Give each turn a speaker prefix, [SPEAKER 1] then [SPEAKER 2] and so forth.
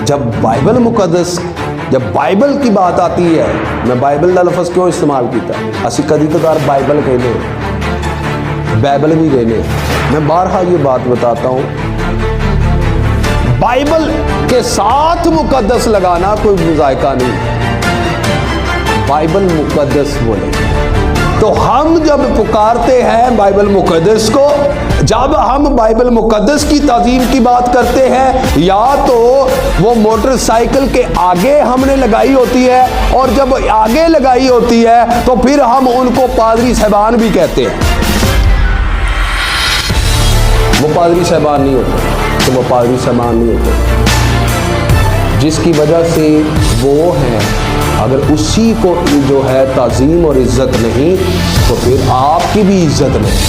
[SPEAKER 1] जब बाइबल की बात आती है, मैं बाइबल का लफ्ज़ क्यों इस्तेमाल किया, असी कभी कदार बाइबल कहने, बाइबल भी कहने। मैं बारहा ये बात बताता हूँ, बाइबल के साथ मुकद्दस लगाना कोई जायका नहीं, बाइबल मुकद्दस बोले। तो हम जब पुकारते हैं बाइबल मुकद्दस को, जब हम बाइबल मुकद्दस की ताज़ीम की बात करते हैं, या तो वो मोटरसाइकिल के आगे हमने लगाई होती है, और जब आगे लगाई होती है तो फिर हम उनको पादरी साहबान भी कहते हैं। वो पादरी साहबान नहीं होते, तो वो पादरी साहबान नहीं होते, जिसकी वजह से वो हैं। अगर उसी को जो है ताज़ीम और इज़्ज़त नहीं, तो फिर आपकी भी इज़्ज़त नहीं।